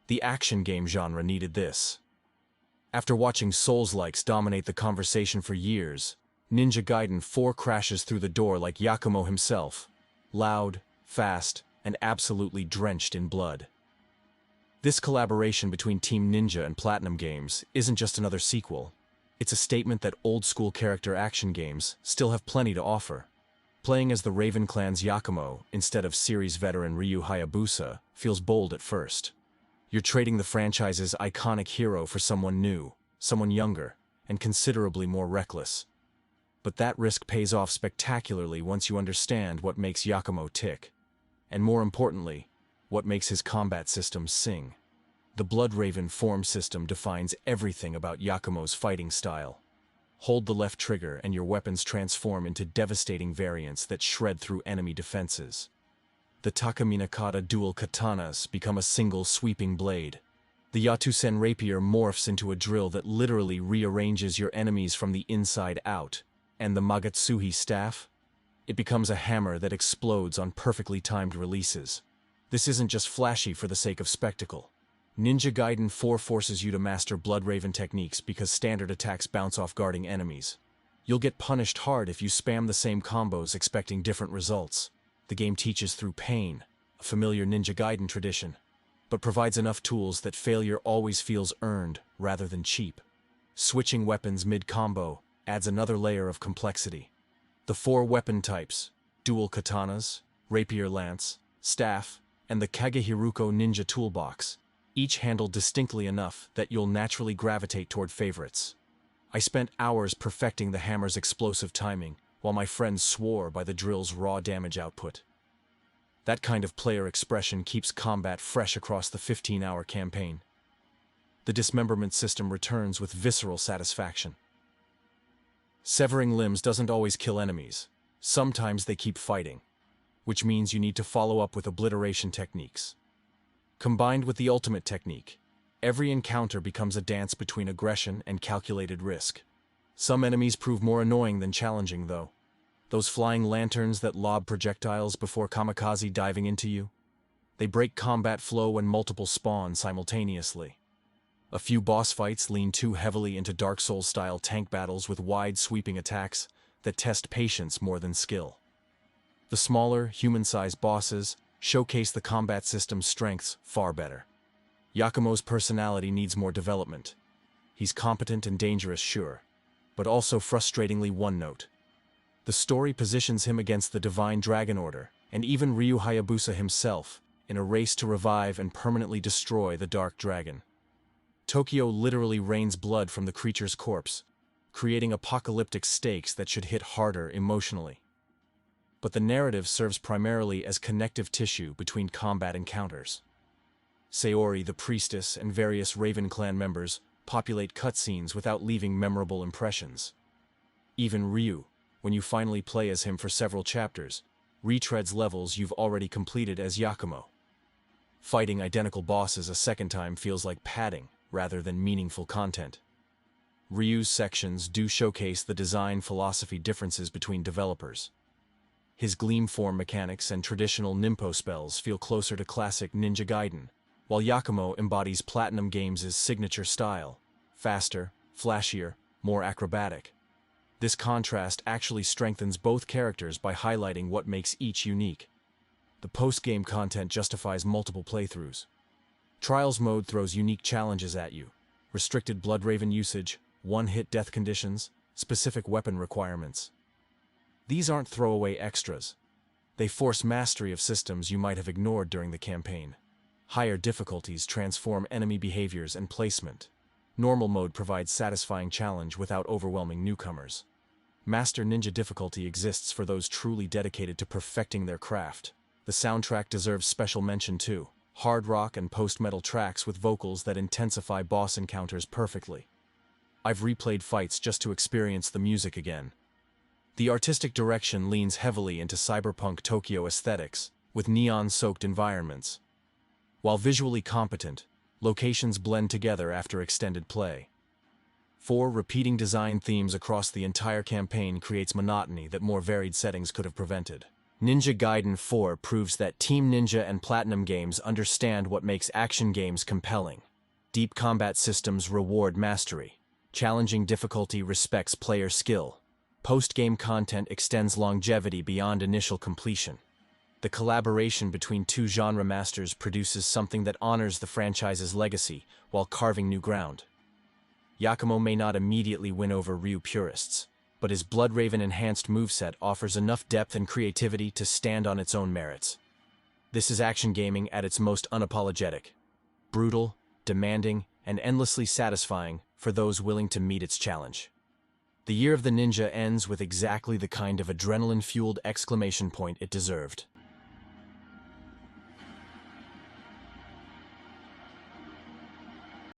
The action game genre needed this. After watching Souls-likes dominate the conversation for years, Ninja Gaiden 4 crashes through the door like Yakumo himself, loud, fast, and absolutely drenched in blood. This collaboration between Team Ninja and PlatinumGames isn't just another sequel. It's a statement that old-school character action games still have plenty to offer. Playing as the Raven Clan's Yakumo instead of series veteran Ryu Hayabusa feels bold at first. You're trading the franchise's iconic hero for someone new, someone younger, and considerably more reckless. But that risk pays off spectacularly once you understand what makes Yakumo tick. And more importantly, what makes his combat system sing. The Blood Raven form system defines everything about Yakumo's fighting style. Hold the left trigger and your weapons transform into devastating variants that shred through enemy defenses. The Takaminakata dual katanas become a single sweeping blade. The Yatusen rapier morphs into a drill that literally rearranges your enemies from the inside out. And the Magatsuhi staff? It becomes a hammer that explodes on perfectly timed releases. This isn't just flashy for the sake of spectacle. Ninja Gaiden 4 forces you to master Blood Raven techniques because standard attacks bounce off guarding enemies. You'll get punished hard if you spam the same combos expecting different results. The game teaches through pain, a familiar Ninja Gaiden tradition, but provides enough tools that failure always feels earned rather than cheap. Switching weapons mid-combo adds another layer of complexity. The 4 weapon types, dual katanas, rapier lance, staff, and the Kagehiruko ninja toolbox, each handled distinctly enough that you'll naturally gravitate toward favorites. I spent hours perfecting the hammer's explosive timing, while my friends swore by the drill's raw damage output. That kind of player expression keeps combat fresh across the 15-hour campaign. The dismemberment system returns with visceral satisfaction. Severing limbs doesn't always kill enemies. Sometimes they keep fighting, which means you need to follow up with obliteration techniques. Combined with the ultimate technique, every encounter becomes a dance between aggression and calculated risk. Some enemies prove more annoying than challenging, though. Those flying lanterns that lob projectiles before kamikaze diving into you. They break combat flow when multiple spawn simultaneously. A few boss fights lean too heavily into Dark Souls-style tank battles with wide sweeping attacks that test patience more than skill. The smaller, human-sized bosses showcase the combat system's strengths far better. Yakumo's personality needs more development. He's competent and dangerous, sure, but also frustratingly one-note. The story positions him against the Divine Dragon Order, and even Ryu Hayabusa himself, in a race to revive and permanently destroy the Dark Dragon. Tokyo literally rains blood from the creature's corpse, creating apocalyptic stakes that should hit harder emotionally. But the narrative serves primarily as connective tissue between combat encounters. Sayori, the priestess, and various Raven Clan members populate cutscenes without leaving memorable impressions. Even Ryu, when you finally play as him for several chapters, retreads levels you've already completed as Yakumo. Fighting identical bosses a second time feels like padding rather than meaningful content. Ryu's sections do showcase the design philosophy differences between developers. His gleam form mechanics and traditional Ninpo spells feel closer to classic Ninja Gaiden, while Yakumo embodies PlatinumGames' signature style, faster, flashier, more acrobatic. This contrast actually strengthens both characters by highlighting what makes each unique. The post-game content justifies multiple playthroughs. Trials mode throws unique challenges at you: restricted Blood Raven usage, one-hit death conditions, specific weapon requirements. These aren't throwaway extras. They force mastery of systems you might have ignored during the campaign. Higher difficulties transform enemy behaviors and placement. Normal mode provides satisfying challenge without overwhelming newcomers. Master Ninja difficulty exists for those truly dedicated to perfecting their craft. The soundtrack deserves special mention too. Hard rock and post-metal tracks with vocals that intensify boss encounters perfectly. I've replayed fights just to experience the music again. The artistic direction leans heavily into cyberpunk Tokyo aesthetics, with neon-soaked environments. While visually competent, locations blend together after extended play. 4 repeating design themes across the entire campaign creates monotony that more varied settings could have prevented. Ninja Gaiden 4 proves that Team Ninja and PlatinumGames understand what makes action games compelling. Deep combat systems reward mastery. Challenging difficulty respects player skill. Post-game content extends longevity beyond initial completion. The collaboration between two genre masters produces something that honors the franchise's legacy while carving new ground. Yakumo may not immediately win over Ryu purists, but his Bloodraven-enhanced moveset offers enough depth and creativity to stand on its own merits. This is action gaming at its most unapologetic. Brutal, demanding, and endlessly satisfying for those willing to meet its challenge. The Year of the Ninja ends with exactly the kind of adrenaline-fueled exclamation point it deserved.